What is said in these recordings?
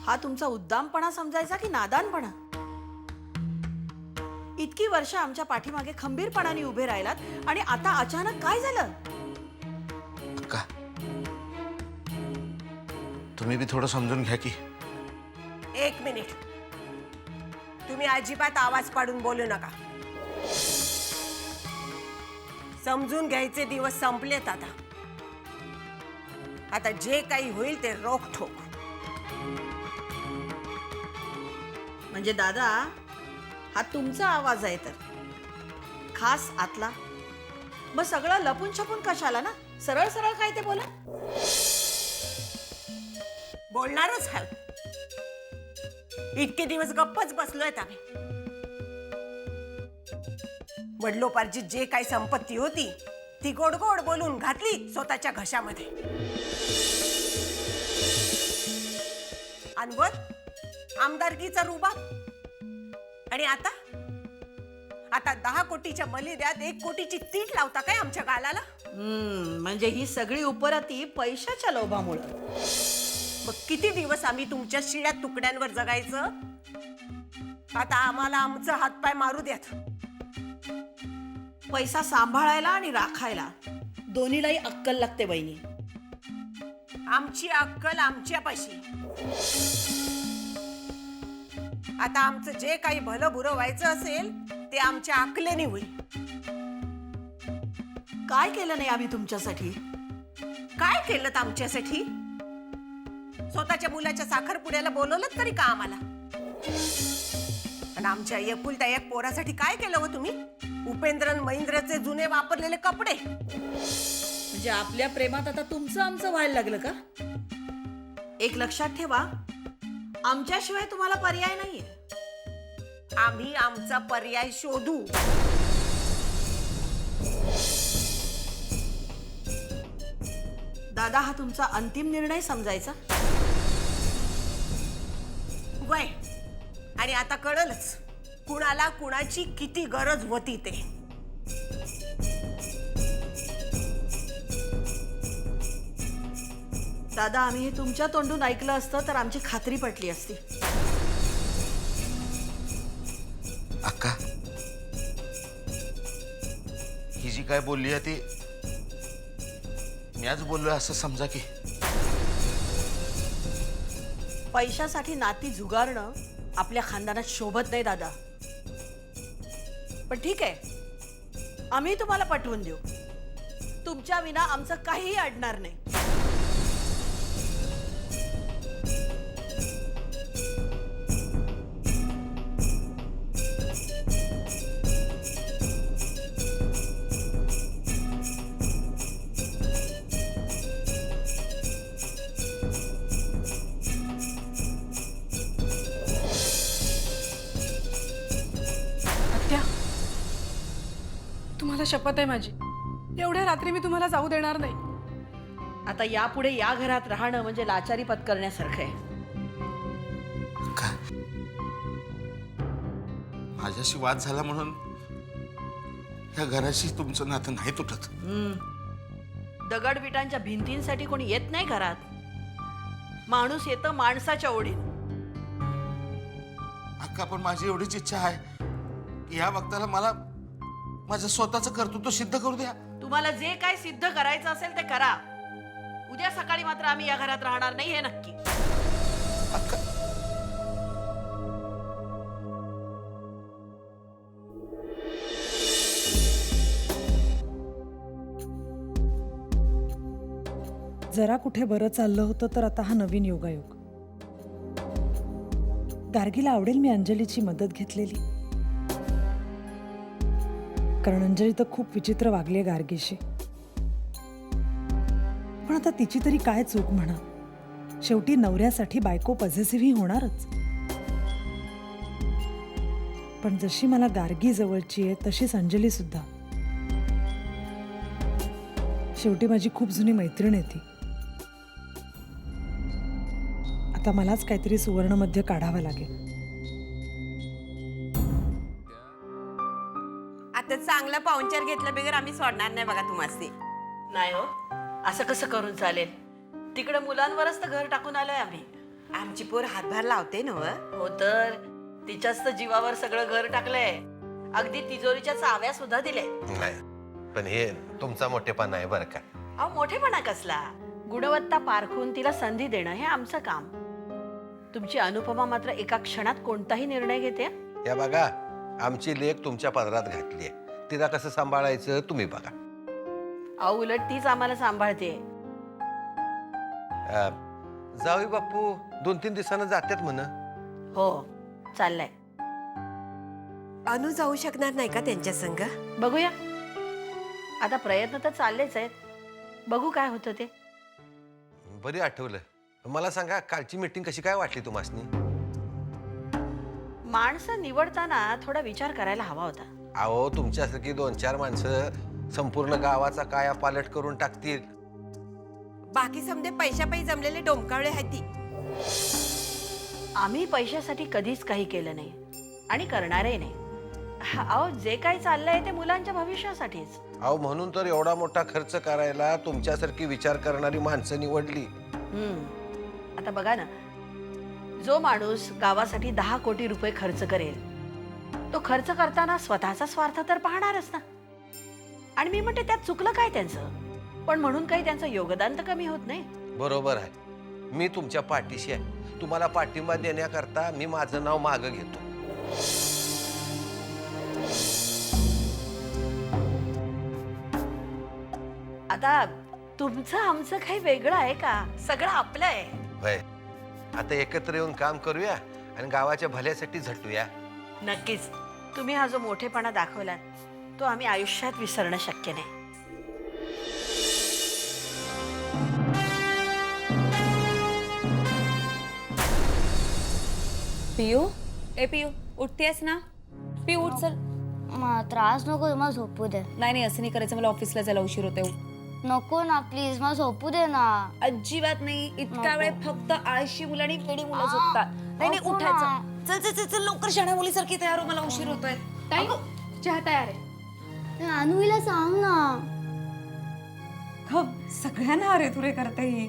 हा तुमचा उद्दामपणा समजायचा की नादानपणा? इतकी वर्ष आमच्या पाठीमागे खंबीरपणाने उभे राहिलात आणि आता अचानक काय झालं? अक्का, तुम्ही बी थोडं समजून घ्या की. एक मिनिट, तुम्ही अजिबात आवाज पाडून बोलू नका. समजून घ्यायचे दिवस संपलेत आता. आता जे काही होईल ते रोखठोक. म्हणजे दादा, हा तुमचा आवाज आहे तर खास आतला? मग सगळं लपून छपून कशाला ना? सरळ सरळ काय ते बोला. बोलणारच आहे. इतके दिवस गप्पच बसलोय आम्ही. वडिलोपार्जित जे काही संपत्ती होती ती गोड गोड बोलून घातली स्वतःच्या घशामध्ये. अनवर आमदारकीचा रुबाब. आणि आता आता 10 कोटीच्या मलिद्यात 1 कोटीची तीट लावता काय आमच्या गालाला? म्हणजे ही सगळी उपरती पैशाच्या लोभामुळे. मग किती दिवस आम्ही तुमच्या शिळ्या तुकड्यांवर जगायचं? आता आम्हाला आमचं हातपाय मारू द्यात. पैसा सांभाळायला आणि राखायला दोन्हीलाही अक्कल लागते बहिणी. आमची अक्कल आमच्यापाशी. आता आमचं जे काही भलं बुरं व्हायचं असेल ते आमच्या अक्कलेने होईल. काय केलं नाही आम्ही तुमच्यासाठी? काय केलं आमच्यासाठी? स्वतःच्या मुलाच्या साखरपुड्याला बोलवलं तरी का आम्हाला? आणि आमच्या एकुलत्या एक पोरासाठी काय केलं हो तुम्ही? उपेंद्रन महेंद्रचे जुने वापरलेले कपडे. म्हणजे आपल्या प्रेमात आता तुमचं आमचं व्हायला लागलं का? एक लक्षात ठेवा, आमच्याशिवाय तुम्हाला पर्याय नाहीये. आम्ही आमचा पर्याय शोधू. दादा, हा तुमचा अंतिम निर्णय समजायचा? वय. आणि आता कळलंच कुणाला कुणाची किती गरज होती ते. दादा, आम्ही हे तुमच्या तोंडून ऐकलं असतं तर आमची खात्री पटली असती. अक्का, ही जी काय बोलली आहे ती मी आज बोललोय असं समजा की. पैशासाठी नाती झुगारणं आपल्या खानदानात शोभत नाही दादा. पण ठीक आहे, आम्ही तुम्हाला पटवून देऊ. तुमच्या विना आमचं काहीही अडणार नाही. आत्या, तुम्हाला शपथ आहे माझी, एवढ्या रात्री मी तुम्हाला जाऊ देणार नाही. आता यापुढे या घरात राहणं म्हणजे लाचारी पत्करण्यासारखं आहे. अक्का, माझ्याशी वाद झाला म्हणून या घराशी तुमचं नातं नाही तुटत. दगडविटांच्या भिंतींसाठी कोणी येत नाही घरात. माणूस येतं माणसाच्या ओढीन. अक्का, पण माझी एवढीच इच्छा आहे की या वक्ताला मला माझं स्वतःचं कर्तृत्व सिद्ध करू द्या. तुम्हाला जे काय सिद्ध करायचं असेल ते करा. उद्या सकाळी मात्र आम्ही या घरात राहणार नाही, हे नक्की. अक्का, जरा कुठे बरं चाललं होतं तर आता हा नवीन योगायोग. गार्गीला आवडेल मी अंजलीची मदत घेतलेली, कारण अंजली तर खूप विचित्र वागली गार्गीशी. पण आता तिची तरी काय चूक म्हणा. शेवटी नवऱ्यासाठी बायको पॉझिटिव्ह ही होणारच. पण जशी मला गार्गी जवळची आहे तशीच अंजली सुद्धा. शेवटी माझी खूप जुनी मैत्रीण आहे ती. आता मलाच काहीतरी सुवर्णमध्य काढावा लागेल. आता चांगला पाहुणचार घेतला बिगर आम्ही सोडणार नाही बघा तुम्हाला. नाही हो, असं कसं करून चालेल? तिकडे मुलांवरच तर घर टाकून आलोय आम्ही. आमची पोर हातभार लावते ना व? हो तर तिच्याच तर जीवावर सगळं घर टाकलंय. अगदी तिजोरीच्या चाव्या सुद्धा दिले. नाही पण हे तुमचा मोठेपणा आहे बरं का. अहो मोठेपणा कसला, गुणवत्ता पारखून तिला संधी देणं हे आमचं काम. तुमची अनुपमा मात्र एका क्षणात कोणताही निर्णय घेते. या बघा आमची लेक तुमच्या पदरात घातली आहे, तिला कसं सांभाळायचं तुम्ही बघा. अहो उलट तीच आम्हाला सांभाळते. जाऊ बापू 2-3 दिवसानं जात्यात म्हण. हो चाललंय. अनु जाऊ शकणार नाही का त्यांच्या संग? बघूया, आता प्रयत्न तर चाललेच आहेत. बघू काय होतं ते. बरी आठवलं. मला सांगा कालची मीटिंग कशी काय वाटली तुम्हासनी? माणसं निवडताना थोडा विचार करायला हवा होता. अहो तुमच्यासारखी 2-4 माणसं संपूर्ण गावाचा काया पालट करून टाकतील. बाकी समजे पैशापायी जमलेले डोमकावळे आहेत ती. आम्ही पैशासाठी कधीच काही केलं नाही आणि करणारही नाही. अहो जे काही चाललंय ते मुलांच्या भविष्यासाठीच. अहो म्हणून तर एवढा मोठा खर्च करायला तुमच्यासारखी विचार करणारी माणसं निवडली. आता बघा ना, जो माणूस गावासाठी 10 कोटी रुपये खर्च करेल तो खर्च करताना स्वतःचा स्वार्थ तर पाहणारच ना. आणि मी म्हणते त्यात चुकलं काय त्यांचं, पण म्हणून काही त्यांचं योगदान तर कमी होत नाही. बरोबर आहे, मी तुमच्या पाठीशी आहे. तुम्हाला पाठिंबा देण्याकरता मी माझं नाव मागं घेतो. आता तुमचं आमचं काही वेगळं आहे का? सगळं आपलं आहे. होय, आता एकत्र येऊन काम करूया आणि गावाच्या भल्यासाठी झटूया. नक्कीच. तुम्ही हा जो मोठेपणा दाखवलात तो आम्ही आयुष्यात विसरणं शक्य नाही. पियू, ए पियू उठतेस ना? पियू उठ चल. त्रास नको, मला झोपू दे. नाही असं नाही करायचं, मला ऑफिसला जायला उशीर होते. नको ना प्लीज, मला झोपू दे ना. अजिबात नाही. इतका नको. वेळ फक्त आळशी मुलं आणि वेडी मुलं झोपतात. नाही नको उठायचं. ना. चल चल चल चल लवकर शहाण्या मुलीसारखी तयार हो, मला उशीर होतोय. चहा तयार आहे. अनुला सांग ना. सगळ्यांना अरे तुरे करते ही.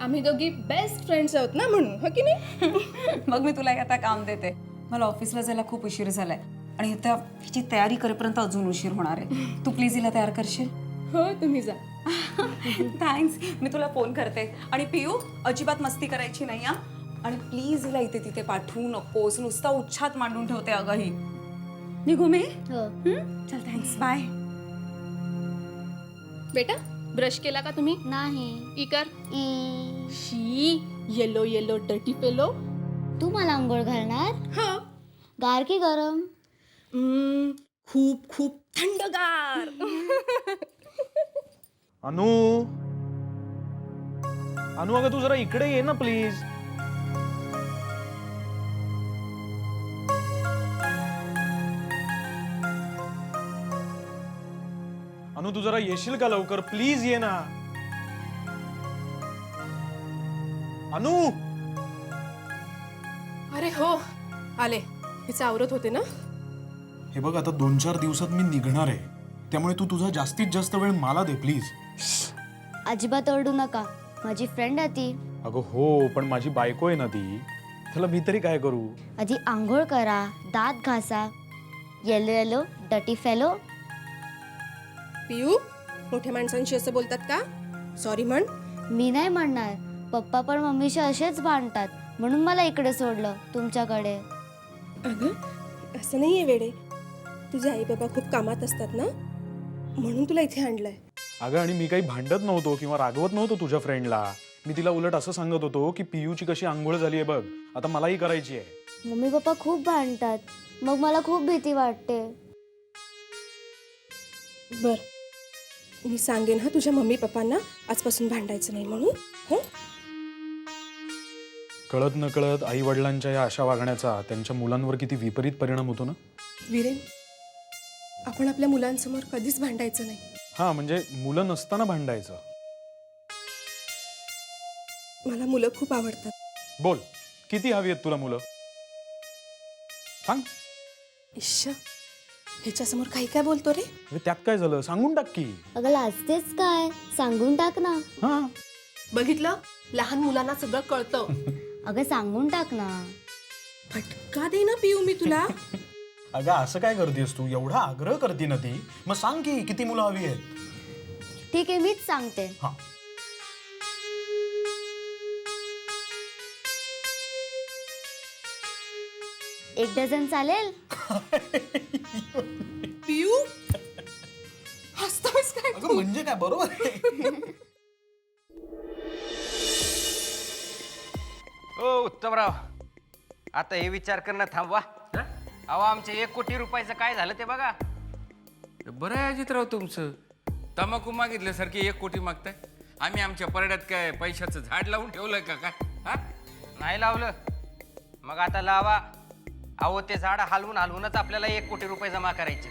आम्ही दोघी बेस्ट फ्रेंड्स आहोत ना, म्हणून हो की नाही? मग मी तुला आता काम देते. मला ऑफिसला जायला खूप उशीर झालाय आणि आता हिची तयारी करेपर्यंत अजून उशीर होणार आहे. तू प्लीज हिला तयार करशील? हो तुम्ही जा. थँक्स. मी तुला फोन करते. आणि पियू अजिबात मस्ती करायची नाही हा. आणि प्लीज हिला इथे तिथे पाठवू नकोस. नुसता उच्छात मांडून ठेवते अगं ही. निघू मी? हो. चल थँक्स, बाय. बेटा ब्रश केला का तुम्ही? नाही. ई कर. ई. शी येलो येलो डर्टी फेलो. तू मला आंघोळ घालणार? हो. गार की गरम? खूप खूप थंडगार. अनु अनु अगं तू जरा इकडे ये ना प्लीज. अनु तू जरा येशील का लवकर? प्लीज ये ना अनु. अरे हो आले. तिचं आवरत होते ना. हे बघ आता 2-4 दिवसात मी निघणार आहे, त्यामुळे तू तुझा जास्तीत जास्त वेळ मला दे प्लीज. अजिबात ओरडू नका, माझी फ्रेंड आहे ती. अगं हो, पण माझी बायको आहे ना ती. त्याला मी तरी काय करू? आधी आंघोळ करा, दात घासा. येलो येलो डटी फेलो. पियू मोठ्या माणसांशी असं बोलतात का? सॉरी म्हण. मी नाही म्हणणार. पप्पा पण मम्मीशी असेच भांडतात, म्हणून मला इकडे सोडलं तुमच्याकडे. अगं असं नाहीये वेडे. तुझे आई बाबा खूप कामात असतात ना, म्हणून तुला इथे आणलंय. अगं आणि मी काही भांडत नव्हतो किंवा रागवत नव्हतो तुझ्या फ्रेंडला. मी तिला उलट असं सांगत होतो की पियूची कशी आंघोळ झाली आहे बघ, आता मलाही करायची आहे. मम्मी पप्पा खूप भांडतात, मग मला खूप भीती वाटते. बर मी सांगेन हा तुझ्या मम्मी पप्पांना आजपासून भांडायचं नाही म्हणून. हो कळत न कळत आई वडिलांच्या या अशा वागण्याचा त्यांच्या मुलांवर किती विपरीत परिणाम होतो ना. वीरेन, आपण आपल्या मुलांसमोर कधीच भांडायचं नाही. हा म्हणजे मुलं नसताना भांडायचं. मला मुलं खूप आवडतात. बोल, किती हवी आहेत तुला मुलं? सांग. इश्श, ह्याच्यासमोर काही काय बोलतो रे? अरे त्यात काय झालं, सांगून टाक की. अगं लाजतेच काय, सांगून टाक ना. हा बघितलं, लहान मुलांना सगळं कळतं. अगं सांगून टाक ना. फटका दे ना पिऊ मी तुला. अगं असं काय करतेस तू? एवढा आग्रह करते ना ती, मग सांग की किती मुलं हवी आहेत. ठीक आहे, मीच सांगते. हा. 1 डझन चालेल? पिऊ हसतोयस काय अगं म्हणजे काय, बरोबर आहे. ओ उत्तमराव, आता हे विचार करणं थांबवा. अहो आमच्या 1 कोटी रुपयाचं काय झालं ते बघा. बरं आहे अजितराव तुमचं. तंबाखू मागितल्यासारखी 1 कोटी मागताय. आम्ही आमच्या परड्यात काय पैशाचं झाड लावून ठेवलंय का काय? हा? नाही लावलं मग आता लावा. अहो ते झाड हलवूनच आपल्याला 1 कोटी रुपये जमा करायचे.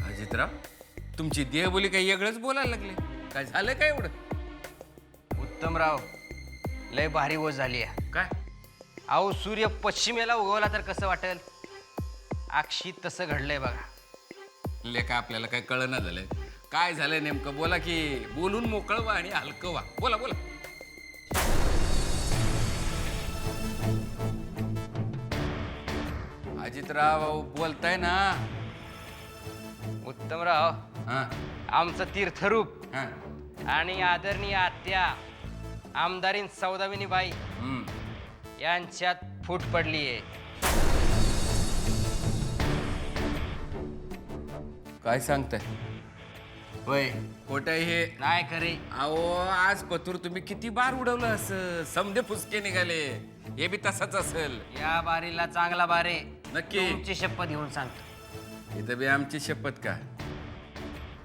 अजितराव, तुमची देहबोली काही वेगळंच बोलायला लागले. काय झालं काय एवढं? उत्तमराव, लय भारी ओझ झाली आहे. काय? अहो सूर्य पश्चिमेला उगवला तर कसं वाटेल, अक्षी तसं घडलंय बघा. लेका आपल्याला काय कळना झालंय. काय झालंय नेमकं बोला की. बोलून मोकळं व्हा आणि हलकं व्हा. बोला बोला. अजितराव बोलताय ना. उत्तमराव, हा आमचं तीर्थरूप हा. आणि आदरणीय आत्या आमदारीन सौदामिनी बाई यांच्यात फूट पडली आहे. काय सांगताय? होय, खोटं हे. नाही खरे. अहो आज पतूर तुम्ही किती बार उडवलं असं. समधे फुसके निघाले. हे बी तसंच असेल. या बारीला चांगला बारे. नक्की. तुमची शपथ घेऊन सांगतो. इथं बी आमची शपथ का?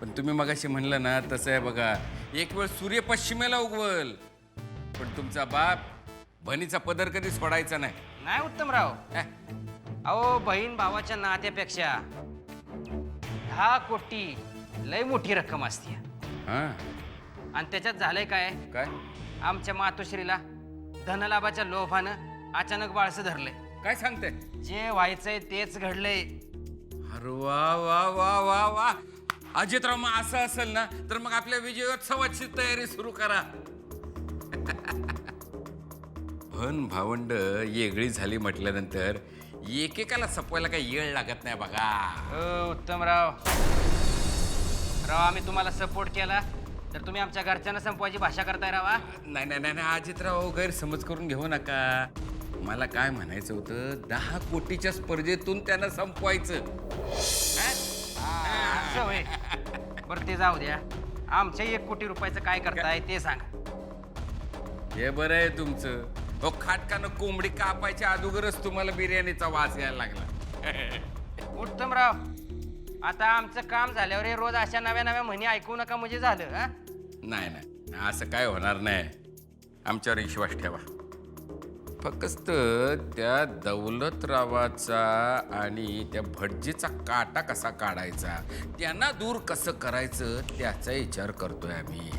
पण तुम्ही मगाशी म्हणलं ना तसं आहे बघा. एक वेळ सूर्य पश्चिमेला उगवल, पण तुमचा बाप बहिणीचा पदर कधी सोडायचा नाही. नाही उत्तमराव, अह, अहो बहीण भावाच्या नात्यापेक्षा 10 कोटी लय मोठी रक्कम असते. हा. आणि त्याच्यात झालंय काय, काय आमच्या मातोश्रीला धनलाभाच्या लोभानं अचानक बाळसं धरलंय. काय सांगते? जे व्हायचंय तेच घडलंय. अरे वा वा वा वा वा. अजितराव, मग असं असेल ना तर मग आपल्या विजयोत्सवाची तयारी सुरू करा. भन भावंड येगळी झाली म्हटल्यानंतर एकेकाला सपवायला काही येळ लागत नाही बघा. हो उत्तमराव, राव आम्ही तुम्हाला सपोर्ट केला तर तुम्ही आमच्या घरच्यांना संपवायची भाषा करताय रावा. नाही नाही नाही अजितराव, गैरसमज करून घेऊ नका. मला काय म्हणायचं होतं, 10 कोटीच्या स्पर्धेतून त्यांना संपवायचं. असं होय. बरं ते जाऊ द्या. आमच्या 1 कोटी रुपयाचं काय करताय ते सांगा. हे बरं आहे तुमचं. हो, खाटकानं कोंबडी कापायच्या अगोदरच तुम्हाला बिर्याणीचा वास यायला लागला. उत्तमराव, आता आमचं काम झाल्यावर हे रोज अशा नव्या नव्या म्हणी ऐकू नका म्हणजे झालं. हा, नाही नाही, असं काय होणार नाही. आमच्यावर विश्वास ठेवा. फक्त त्या दौलतरावाचा आणि त्या भटजीचा काटा कसा काढायचा, त्यांना दूर कसं करायचं त्याचा विचार करतोय आम्ही.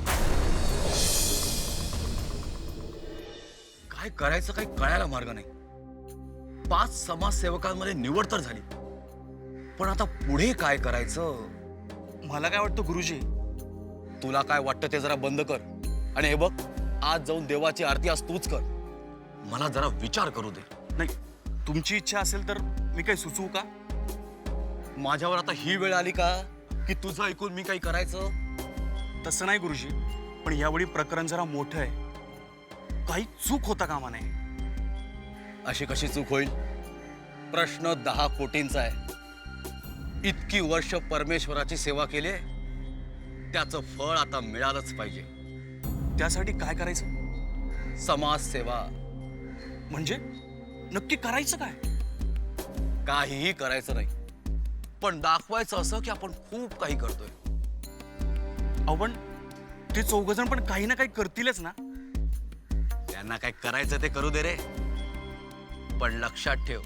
काय करायचं काही कळायला मार्ग नाही. 5 समाजसेवकांमध्ये निवड तर झाली, पण आता पुढे काय करायचं? मला काय वाटतं गुरुजी, तुला काय वाटतं ते जरा बंद कर आणि हे बघ, आज जाऊन देवाची आरती आज तूच कर. मला जरा विचार करू दे. नाही तुमची इच्छा असेल तर मी काही सुचवू का? माझ्यावर आता ही वेळ आली का की तुझं ऐकून मी काही करायचं? तसं नाही गुरुजी, पण यावेळी प्रकरण जरा मोठं आहे. काही चूक होता कामा नये. अशी कशी चूक होईल? प्रश्न 10 कोटींचा आहे. इतकी वर्ष परमेश्वराची सेवा केली, त्याचं फळ आता मिळालंच पाहिजे. त्यासाठी काय करायचं? समाजसेवा. म्हणजे नक्की करायचं काय? काहीही करायचं नाही, पण दाखवायचं असं की आपण खूप काही करतोय. आपण ते 4 जण पण काही ना काही करतीलच ना. त्यांना काय करायचं ते करू दे रे, पण लक्षात ठेव,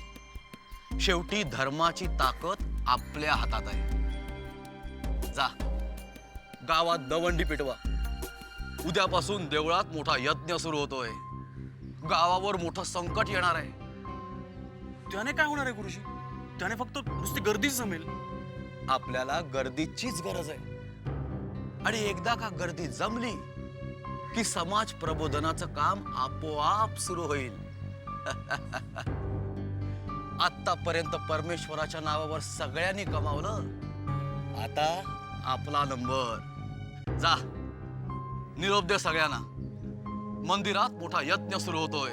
शेवटी धर्माची ताकद आपल्या हातात आहे. जा, गावात दवंडी पिटवा. उद्यापासून देवळात मोठा यज्ञ सुरू होतोय. गावावर मोठं संकट येणार आहे. त्याने काय होणार आहे गुरुजी? त्याने फक्त नुसती गर्दीच जमेल. आपल्याला गर्दीचीच गरज आहे. आणि एकदा का गर्दी जमली की समाज प्रबोधनाचं काम आपोआप सुरू होईल. आतापर्यंत परमेश्वराच्या नावावर सगळ्यांनी कमावलं, आता आपला नंबर. जा, निरोप दे सगळ्यांना. मंदिरात मोठा यज्ञ सुरू होतोय.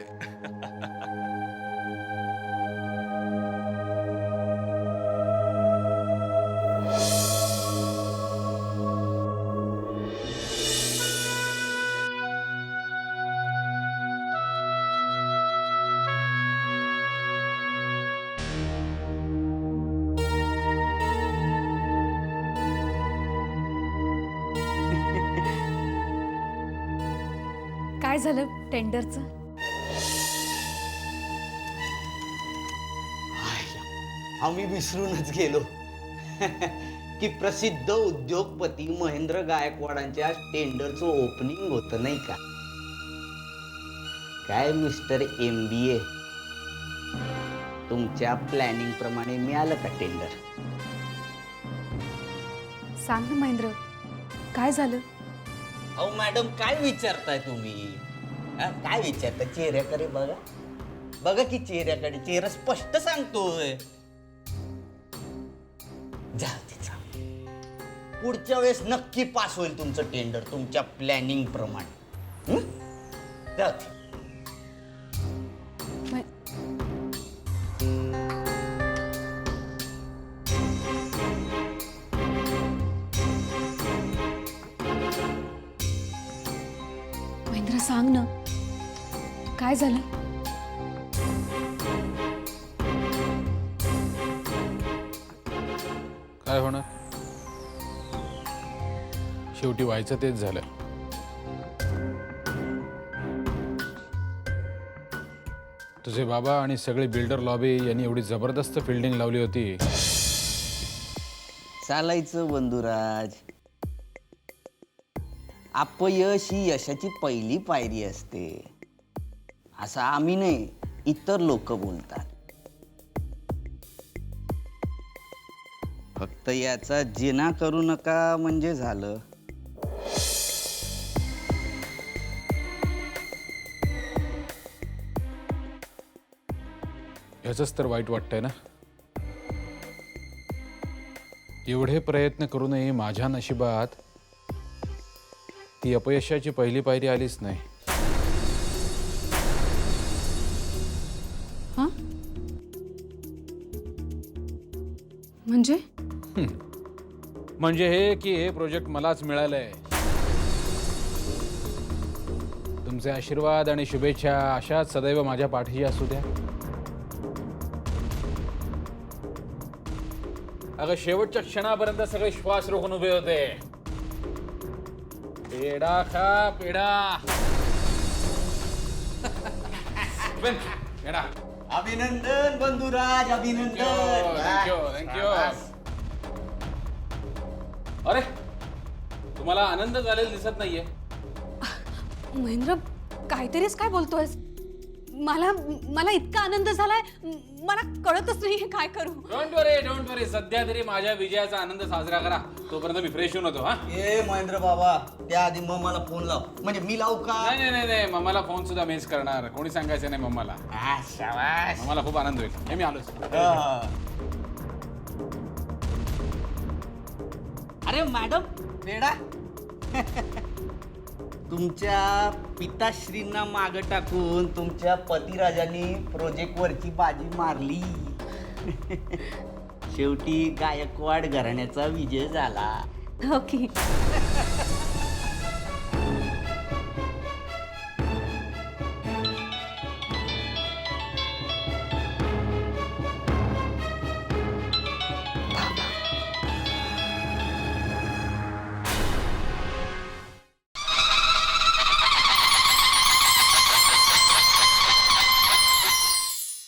काय झालं टेंडरचं? आम्ही विसरूनच गेलो की प्रसिद्ध उद्योगपती महेंद्र गायकवाडांच्या टेंडरचं ओपनिंग होतं नाही का? काय मिस्टर MBA, तुमच्या प्लॅनिंग प्रमाणे मिळालं का टेंडर? सांग ना महेंद्र, काय झालं? अहो मॅडम, काय विचारताय तुम्ही? काय विचारताय? चेहऱ्याकडे बघा, बघा की चेहऱ्याकडे. चेहरा स्पष्ट सांगतोय. जा तिचा, पुढच्या वेळेस नक्की पास होईल तुमचं टेंडर तुमच्या प्लॅनिंग प्रमाणे. जा ती. महेंद्र सांग ना, काय झालं? काय होणार? शेवटी व्हायचं तेच झालं. तुझे बाबा आणि सगळे बिल्डर लॉबी यांनी एवढी जबरदस्त फिल्डिंग लावली होती. चालायचं बंधुराज. अपयश ही यशाची पहिली पायरी असते, असं आम्ही नाही, इतर लोक बोलतात. फक्त याचा जिना करू नका म्हणजे झालं. ह्याचंच तर वाईट वाटतंय ना. एवढे प्रयत्न करूनही माझ्या नशिबात ती अपयशाची पहिली पायरी आलीच नाही. म्हणजे म्हणजे हे की हे प्रोजेक्ट मलाच मिळालंय. तुमचे आशीर्वाद आणि शुभेच्छा अशाच सदैव माझ्या पाठीशी असू द्या. अगं, शेवटच्या क्षणापर्यंत सगळे श्वास रोखून उभे होते. पेढा खा, पेढा. पेढा. अभिनंदन बंधुराज, अभिनंदन. थँक्यू. अरे, तुम्हाला आनंद झालेला दिसत नाहीये. महेंद्र, काहीतरीच काय बोलतोयस? मला इतका आनंद झालाय, मला कळतच नाही काय करू. डोंट वरी. सध्या तरी माझ्या विजयाचा आनंद साजरा करा, तोपर्यंत मी फ्रेश होऊन होतो. हा, ए महेंद्र बाबा, त्याआधी मम्माला फोन लाव. म्हणजे मी लावू का? नाही, मम्माला फोन सुद्धा मिस करणार. कोणी सांगायचं नाही मम्माला. मम्माला खूप आनंद होईल. हे मी आलोच. अरे मॅडम, पेढा. तुमच्या पिताश्रींना मागं टाकून तुमच्या पतिराजांनी प्रोजेक्टवरची बाजी मारली. शेवटी गायकवाड घराण्याचा विजय झाला. ओके.